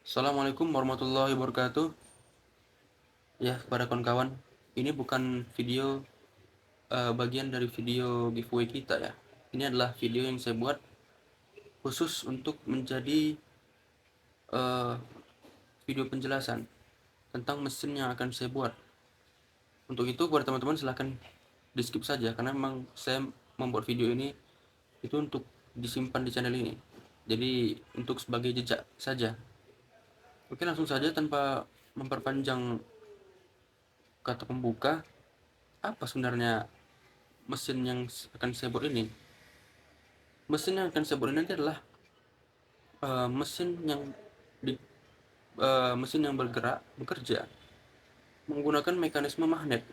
Assalamualaikum warahmatullahi wabarakatuh. Ya, kepada kawan-kawan, ini bukan video bagian dari video giveaway kita ya. Ini adalah video yang saya buat khusus untuk menjadi uh, video penjelasan tentang mesin yang akan saya buat. Untuk itu, buat teman-teman silahkan di skip saja karena memang saya membuat video ini itu untuk disimpan di channel ini. Jadi untuk sebagai jejak saja. Oke, langsung saja tanpa memperpanjang kata pembuka, apa sebenarnya mesin yang akan saya buat ini? Mesin yang akan saya buat ini nanti adalah mesin yang di mesin yang bekerja menggunakan mekanisme magnet.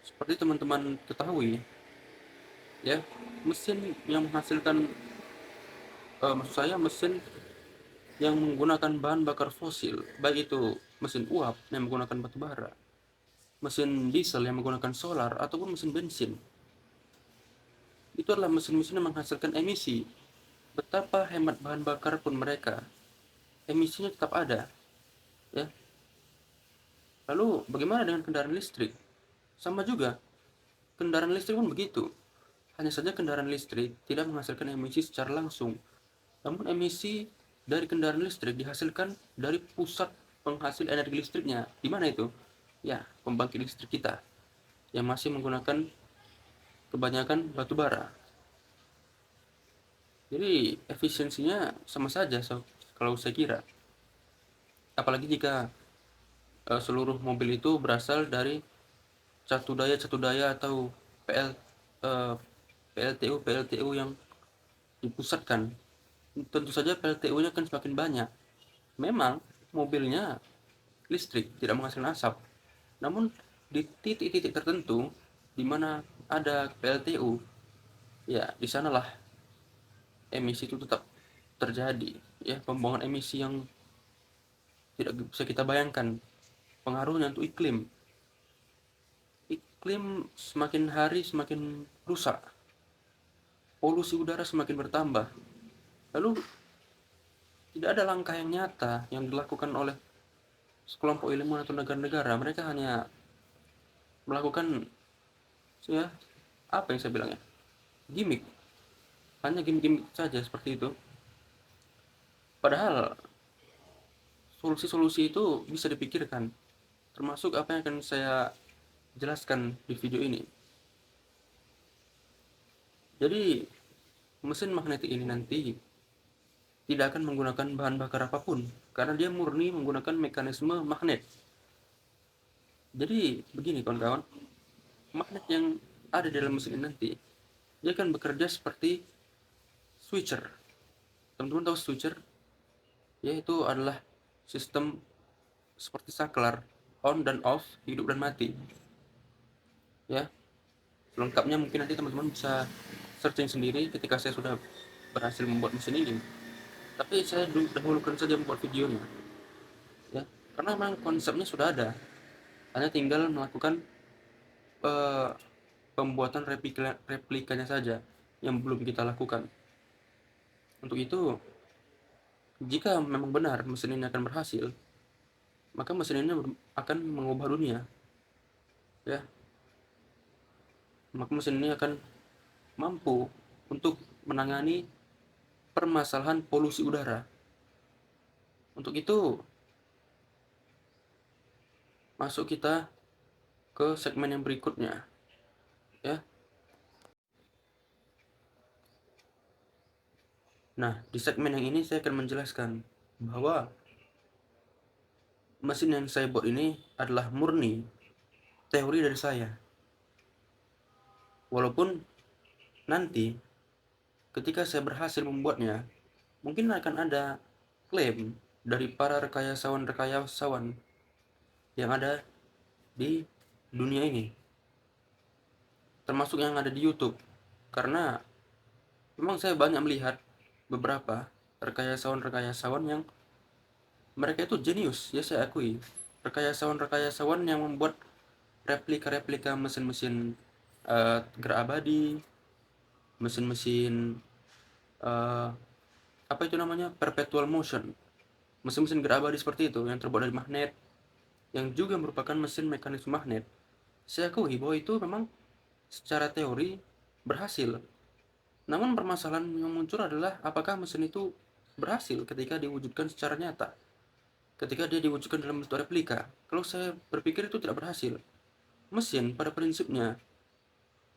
Seperti teman-teman ketahui, ya, mesin yang menghasilkan maksud saya mesin yang menggunakan bahan bakar fosil, baik itu mesin uap yang menggunakan batu bara, mesin diesel yang menggunakan solar ataupun mesin bensin. Itu adalah mesin-mesin yang menghasilkan emisi. Betapa hemat bahan bakar pun mereka, emisinya tetap ada, ya. Lalu bagaimana dengan kendaraan listrik? Sama juga, kendaraan listrik pun begitu. Hanya saja kendaraan listrik tidak menghasilkan emisi secara langsung. Namun emisi dari kendaraan listrik dihasilkan dari pusat penghasil energi listriknya. Di mana itu? Ya, pembangkit listrik kita yang masih menggunakan kebanyakan batu bara. Jadi efisiensinya sama saja kalau saya kira. Apalagi jika seluruh mobil itu berasal dari catu daya atau PL, eh, PLTU yang dipusatkan. Tentu saja PLTU-nya akan semakin banyak. Memang mobilnya listrik, tidak menghasilkan asap. Namun di titik-titik tertentu di mana ada PLTU, ya di sanalah emisi itu tetap terjadi, ya, pembuangan emisi yang tidak bisa kita bayangkan. Pengaruhnya untuk iklim. Iklim semakin hari semakin rusak. Polusi udara semakin bertambah. Lalu tidak ada langkah yang nyata yang dilakukan oleh sekelompok ilmuwan atau negara-negara. Mereka hanya melakukan, ya, apa yang saya bilangnya, gimmick, hanya gimmick saja seperti itu. Padahal solusi-solusi itu bisa dipikirkan, termasuk apa yang akan saya jelaskan di video ini. Jadi mesin magnetik ini nanti tidak akan menggunakan bahan bakar apapun karena dia murni menggunakan mekanisme magnet. Jadi begini kawan-kawan, magnet yang ada di dalam mesin ini nanti dia akan bekerja seperti switcher. Teman-teman tahu switcher? Yaitu adalah sistem seperti saklar, on dan off, hidup dan mati. Ya, lengkapnya mungkin nanti teman-teman bisa searching sendiri ketika saya sudah berhasil membuat mesin ini. Tapi saya dahulukan saja membuat videonya, ya, karena memang konsepnya sudah ada, hanya tinggal melakukan eh, pembuatan replikanya saja yang belum kita lakukan. Untuk itu, jika memang benar mesin ini akan berhasil, maka mesin ini akan mengubah dunia, ya. Maka mesin ini akan mampu untuk menangani permasalahan polusi udara. Untuk itu, masuk kita ke segmen yang berikutnya, ya. Nah, di segmen yang ini saya akan menjelaskan bahwa mesin yang saya buat ini adalah murni teori dari saya. Walaupun nanti ketika saya berhasil membuatnya, mungkin akan ada klaim dari para rekayasawan-rekayasawan yang ada di dunia ini, termasuk yang ada di YouTube. Karena memang saya banyak melihat beberapa rekayasawan-rekayasawan yang mereka itu jenius, ya saya akui. Rekayasawan-rekayasawan yang membuat replika-replika mesin-mesin gerak abadi, mesin-mesin apa itu namanya, perpetual motion. mesin-mesin gerabah seperti itu yang terbuat dari magnet, yang juga merupakan mesin mekanisme magnet, saya akui bahwa itu memang secara teori berhasil. Namun permasalahan yang muncul adalah apakah mesin itu berhasil ketika diwujudkan secara nyata, ketika dia diwujudkan dalam bentuk replika. Kalau saya berpikir itu tidak berhasil. Mesin pada prinsipnya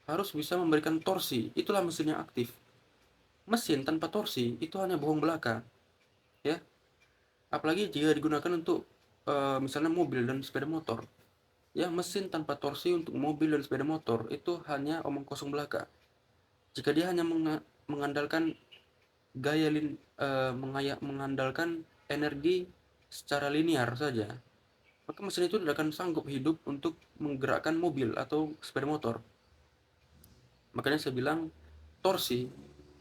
harus bisa memberikan torsi, itulah mesin yang aktif. Mesin tanpa torsi itu hanya bohong belaka, ya. Apalagi jika digunakan untuk misalnya mobil dan sepeda motor. Ya, mesin tanpa torsi untuk mobil dan sepeda motor itu hanya omong kosong belaka. Jika dia hanya mengandalkan mengandalkan energi secara linear saja, maka mesin itu tidak akan sanggup hidup untuk menggerakkan mobil atau sepeda motor. Makanya saya bilang torsi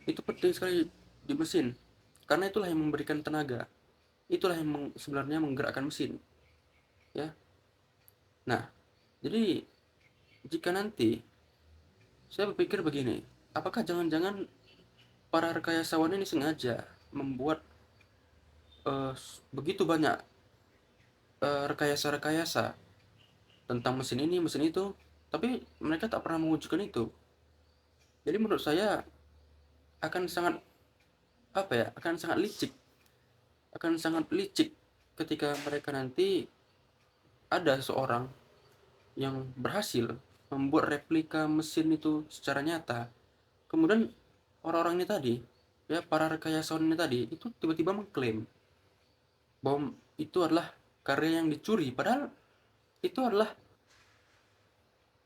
itu penting sekali di mesin, karena itulah yang memberikan tenaga, itulah yang sebenarnya menggerakkan mesin, ya. Nah, jadi jika nanti saya berpikir begini, apakah jangan-jangan para rekayasawan ini sengaja membuat begitu banyak rekayasa-rekayasa tentang mesin ini, mesin itu, tapi mereka tak pernah mewujudkan itu. Jadi menurut saya akan sangat akan sangat licik ketika mereka nanti ada seorang yang berhasil membuat replika mesin itu secara nyata. Kemudian orang-orang ini tadi, ya para rekayasawan ini tadi, itu tiba-tiba mengklaim bahwa itu adalah karya yang dicuri, padahal itu adalah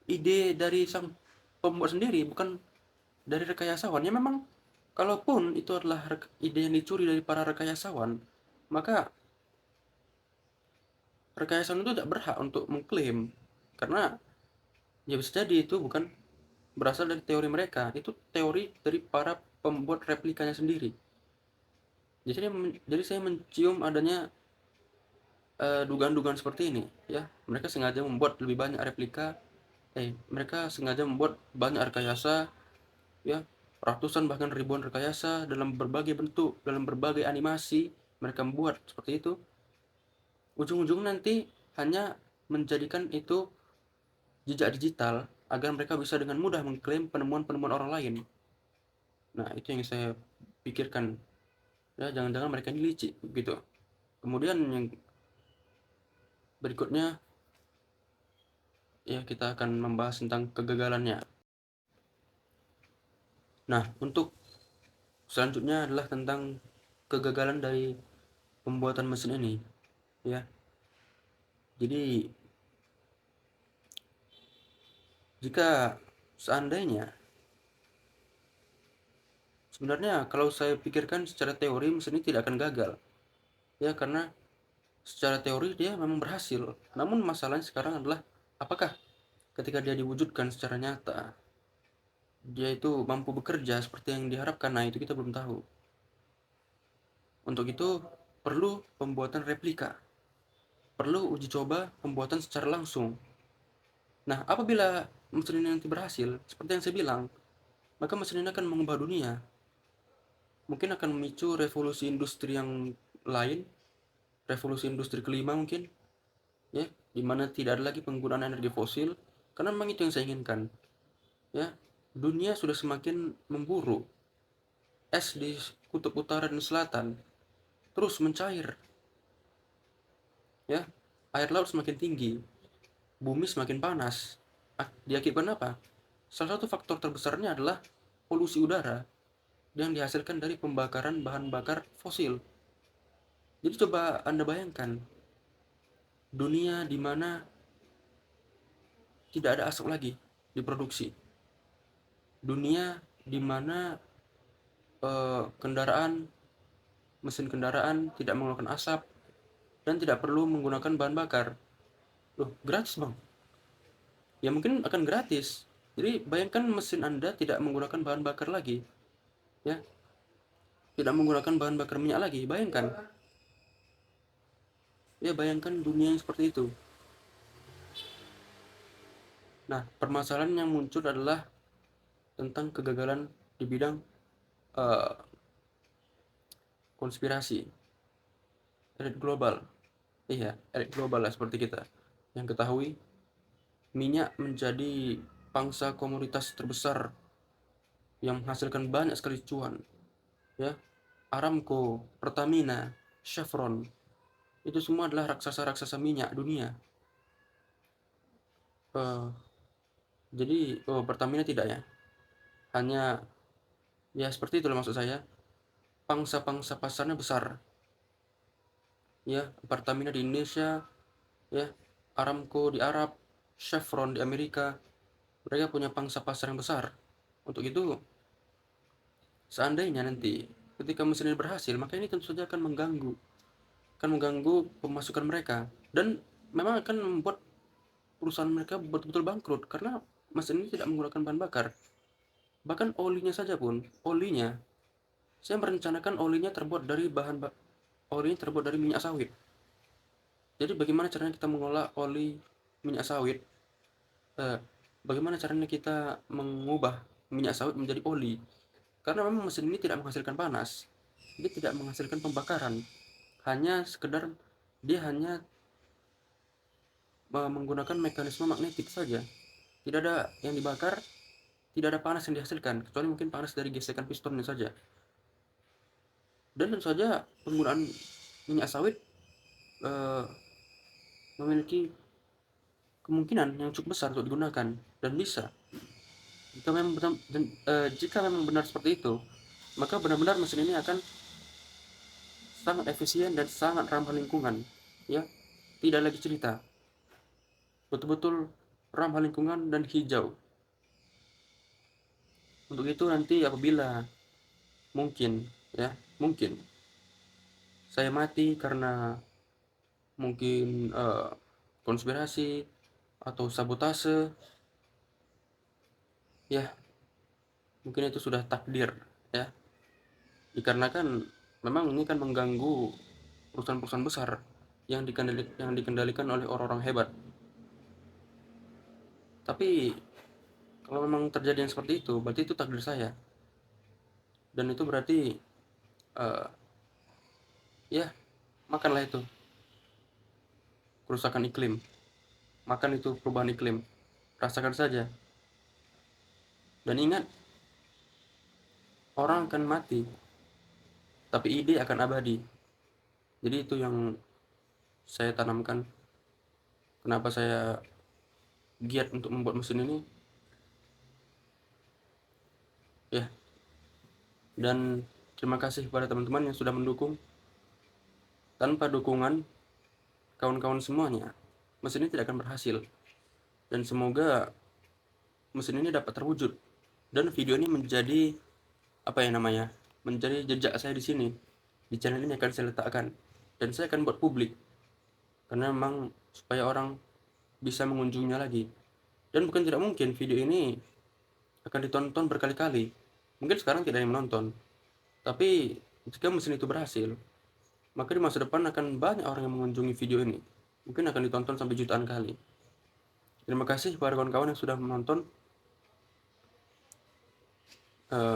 ide dari sang pembuat sendiri, bukan dari rekayasawan. Ya memang kalaupun itu adalah ide yang dicuri dari para rekayasawan, maka rekayasawan itu tidak berhak untuk mengklaim, karena ya bisa jadi itu bukan berasal dari teori mereka, itu teori dari para pembuat replikanya sendiri. Jadi saya mencium adanya dugaan-dugaan seperti ini, ya. Mereka sengaja membuat lebih banyak replika, mereka sengaja membuat banyak rekayasa, ya, ratusan bahkan ribuan rekayasa dalam berbagai bentuk, dalam berbagai animasi mereka membuat seperti itu. Ujung-ujung nanti hanya menjadikan itu jejak digital agar mereka bisa dengan mudah mengklaim penemuan-penemuan orang lain. Nah, itu yang saya pikirkan. Ya, jangan-jangan mereka ini licik gitu. Kemudian yang berikutnya, ya kita akan membahas tentang kegagalannya. Nah, untuk selanjutnya adalah tentang kegagalan dari pembuatan mesin ini, ya. Jadi jika seandainya, sebenarnya kalau saya pikirkan secara teori mesin ini tidak akan gagal, ya, karena secara teori dia memang berhasil. Namun masalahnya sekarang adalah apakah ketika dia diwujudkan secara nyata dia itu mampu bekerja seperti yang diharapkan. Nah, itu kita belum tahu. Untuk itu perlu pembuatan replika, perlu uji coba pembuatan secara langsung. Nah, apabila mesin ini nanti berhasil seperti yang saya bilang, maka mesin ini akan mengubah dunia, mungkin akan memicu revolusi industri yang lain, revolusi industri kelima mungkin, ya, di mana tidak ada lagi penggunaan energi fosil, karena memang itu yang saya inginkan, ya. Dunia sudah semakin memburuk, es di kutub utara dan selatan terus mencair, ya, air laut semakin tinggi, bumi semakin panas. Diakibatkan apa? Salah satu faktor terbesarnya adalah polusi udara yang dihasilkan dari pembakaran bahan bakar fosil. Jadi coba Anda bayangkan dunia di mana tidak ada asap lagi diproduksi. Dunia di mana mesin kendaraan tidak mengeluarkan asap dan tidak perlu menggunakan bahan bakar. Loh, gratis bang? Ya mungkin akan gratis. Jadi bayangkan mesin Anda tidak menggunakan bahan bakar lagi, ya, tidak menggunakan bahan bakar minyak lagi. Bayangkan, ya bayangkan dunia yang seperti itu. Nah, permasalahan yang muncul adalah tentang kegagalan di bidang uh, konspirasi. elit global. Iya, elit global lah seperti kita. Yang ketahui, minyak menjadi pangsa komoditas terbesar yang menghasilkan banyak sekali cuan. Ya, Aramco, Pertamina, Chevron, itu semua adalah raksasa-raksasa minyak dunia. Eh, jadi, Pertamina tidak ya. Hanya ya seperti itulah maksud saya. Pangsa-pangsa pasarnya besar. Ya, Pertamina di Indonesia, ya, Aramco di Arab, Chevron di Amerika. Mereka punya pangsa pasar yang besar. Untuk itu, seandainya nanti ketika mesin ini berhasil, maka ini tentu saja akan mengganggu pemasukan mereka, dan memang akan membuat perusahaan mereka betul-betul bangkrut karena mesin ini tidak menggunakan bahan bakar. Bahkan olinya saja pun, saya merencanakan olinya terbuat dari minyak sawit. Jadi bagaimana caranya kita mengolah minyak sawit? Eh, Bagaimana caranya kita mengubah minyak sawit menjadi oli? Karena memang mesin ini tidak menghasilkan panas, dia tidak menghasilkan pembakaran, hanya sekedar dia hanya menggunakan mekanisme magnetik saja. Tidak ada yang dibakar, tidak ada panas yang dihasilkan, kecuali mungkin panas dari gesekan pistonnya saja. Dan tentu saja penggunaan minyak sawit eh, memiliki kemungkinan yang cukup besar untuk digunakan, dan bisa. Jika memang benar seperti itu, maka benar-benar mesin ini akan sangat efisien dan sangat ramah lingkungan. Ya, tidak lagi cerita, betul-betul ramah lingkungan dan hijau. Untuk itu nanti apabila mungkin saya mati karena mungkin konspirasi atau sabotase, ya mungkin itu sudah takdir, ya, dikarenakan memang ini kan mengganggu perusahaan-perusahaan besar yang dikendalikan oleh orang-orang hebat. Tapi kalau memang terjadi yang seperti itu, berarti itu takdir saya, dan itu berarti eh, ya makanlah itu kerusakan iklim, makan itu perubahan iklim, rasakan saja. Dan ingat, orang akan mati, tapi ide akan abadi. Jadi itu yang saya tanamkan. Kenapa saya giat untuk membuat mesin ini, ya. Dan terima kasih kepada teman-teman yang sudah mendukung. Tanpa dukungan kawan-kawan semuanya, mesin ini tidak akan berhasil. Dan semoga mesin ini dapat terwujud, dan video ini menjadi menjadi jejak saya di sini. Di channel ini akan saya letakkan, dan saya akan buat publik, karena memang supaya orang bisa mengunjunginya lagi. Dan bukan tidak mungkin video ini akan ditonton berkali-kali. Mungkin sekarang tidak ada yang menonton, tapi jika mesin itu berhasil, maka di masa depan akan banyak orang yang mengunjungi video ini. Mungkin akan ditonton sampai jutaan kali. Terima kasih kepada kawan-kawan yang sudah menonton.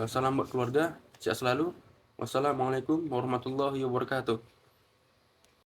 Salam buat keluarga, sehat selalu. Wassalamualaikum warahmatullahi wabarakatuh.